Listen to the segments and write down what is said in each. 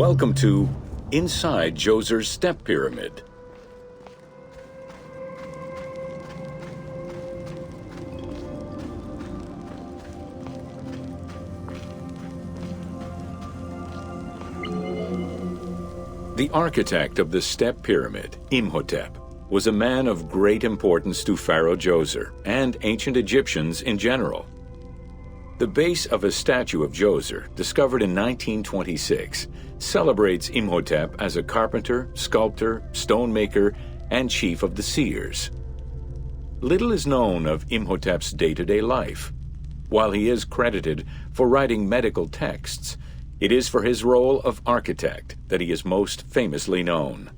Welcome to Inside Djoser's Step Pyramid. The architect of the Step Pyramid, Imhotep, was a man of great importance to Pharaoh Djoser and ancient Egyptians in general. The base of a statue of Djoser, discovered in 1926, celebrates Imhotep as a carpenter, sculptor, stonemaker, and chief of the seers. Little is known of Imhotep's day-to-day life. While he is credited for writing medical texts, it is for his role of architect that he is most famously known.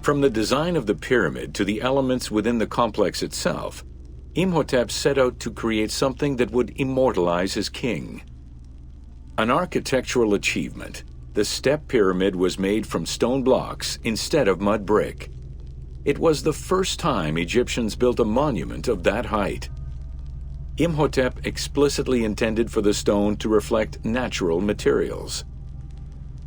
From the design of the pyramid to the elements within the complex itself, Imhotep set out to create something that would immortalize his king. An architectural achievement, the Step Pyramid was made from stone blocks instead of mud brick. It was the first time Egyptians built a monument of that height. Imhotep explicitly intended for the stone to reflect natural materials.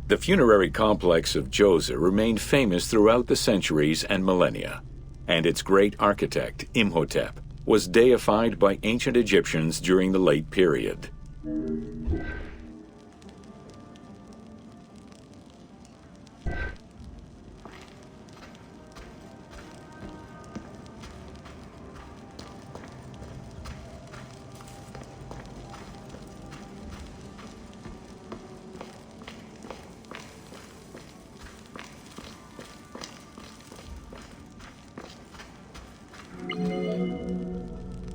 The funerary complex of Djoser remained famous throughout the centuries and millennia, and its great architect, Imhotep, was deified by ancient Egyptians during the late period.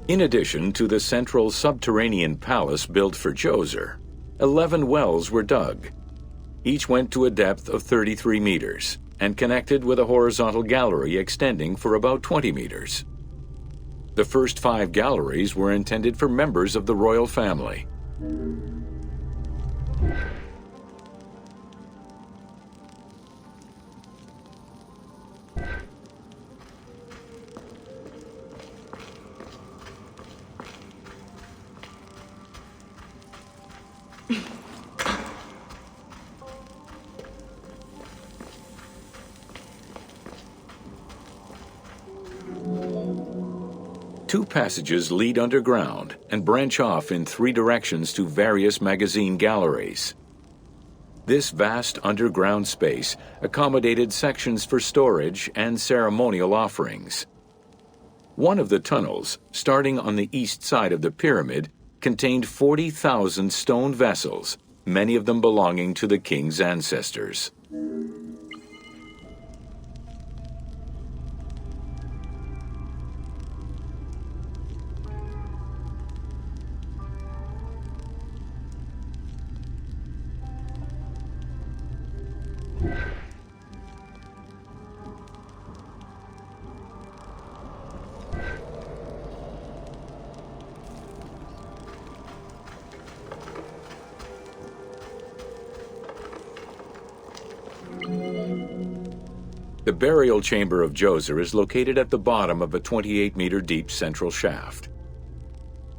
In addition to the central subterranean palace built for Djoser, 11 wells were dug. Each went to a depth of 33 meters and connected with a horizontal gallery extending for about 20 meters. The first 5 galleries were intended for members of the royal family. Two passages lead underground and branch off in 3 directions to various magazine galleries. This vast underground space accommodated sections for storage and ceremonial offerings. One of the tunnels, starting on the east side of the pyramid, contained 40,000 stone vessels, many of them belonging to the king's ancestors. The burial chamber of Djoser is located at the bottom of a 28-meter deep central shaft.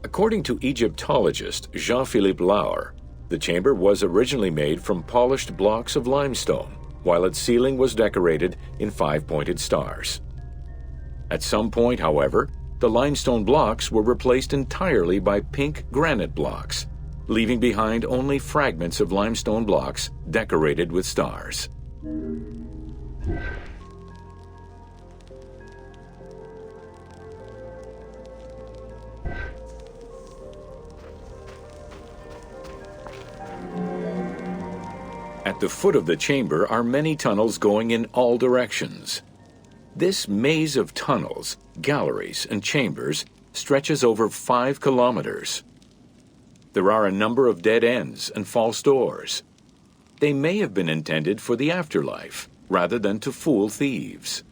According to Egyptologist Jean-Philippe Lauer, the chamber was originally made from polished blocks of limestone, while its ceiling was decorated in 5-pointed stars. At some point, however, the limestone blocks were replaced entirely by pink granite blocks, leaving behind only fragments of limestone blocks decorated with stars. At the foot of the chamber are many tunnels going in all directions. This maze of tunnels, galleries, and chambers stretches over 5 kilometers. There are a number of dead ends and false doors. They may have been intended for the afterlife, rather than to fool thieves.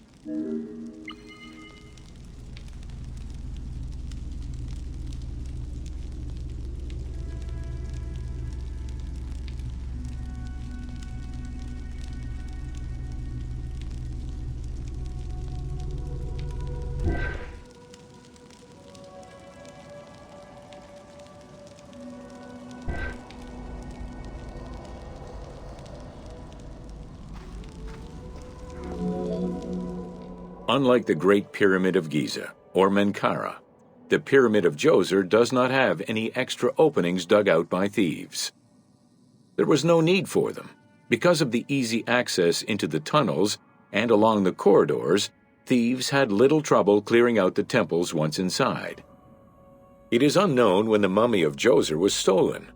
Unlike the Great Pyramid of Giza or Menkaure, the Pyramid of Djoser does not have any extra openings dug out by thieves. There was no need for them. Because of the easy access into the tunnels and along the corridors, thieves had little trouble clearing out the temples once inside. It is unknown when the mummy of Djoser was stolen.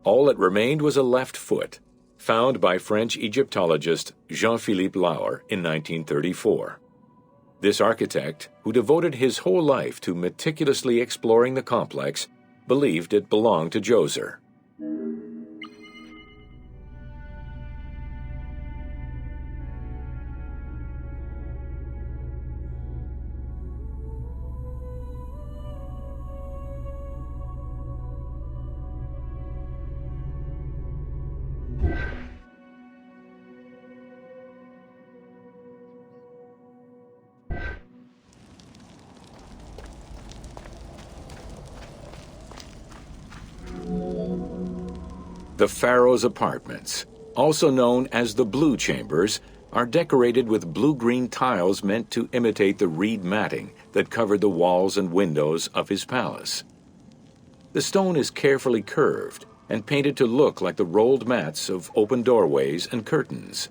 All that remained was a left foot, found by French Egyptologist Jean-Philippe Lauer in 1934. This architect, who devoted his whole life to meticulously exploring the complex, believed it belonged to Djoser. The pharaoh's apartments, also known as the blue chambers, are decorated with blue-green tiles meant to imitate the reed matting that covered the walls and windows of his palace. The stone is carefully curved and painted to look like the rolled mats of open doorways and curtains.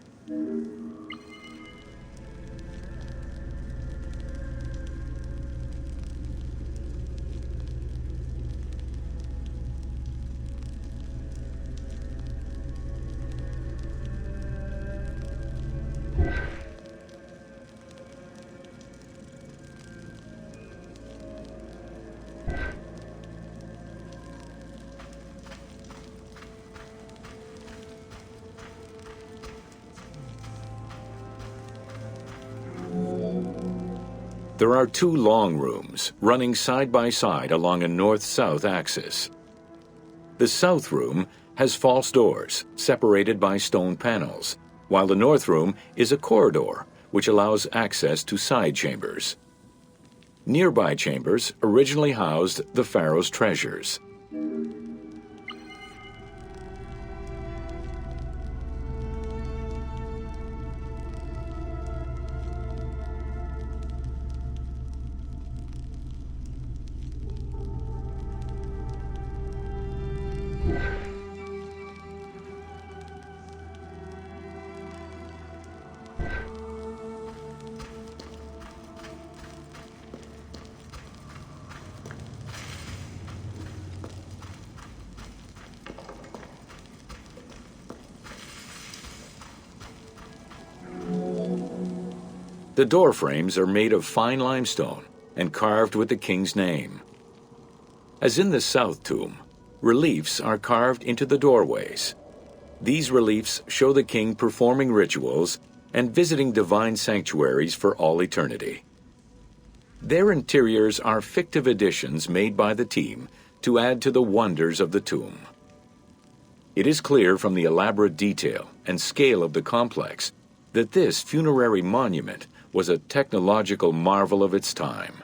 There are two long rooms running side by side along a north-south axis. The south room has false doors separated by stone panels, while the north room is a corridor which allows access to side chambers. Nearby chambers originally housed the pharaoh's treasures. The door frames are made of fine limestone and carved with the king's name. As in the south tomb, reliefs are carved into the doorways. These reliefs show the king performing rituals and visiting divine sanctuaries for all eternity. Their interiors are fictive additions made by the team to add to the wonders of the tomb. It is clear from the elaborate detail and scale of the complex that this funerary monument was a technological marvel of its time.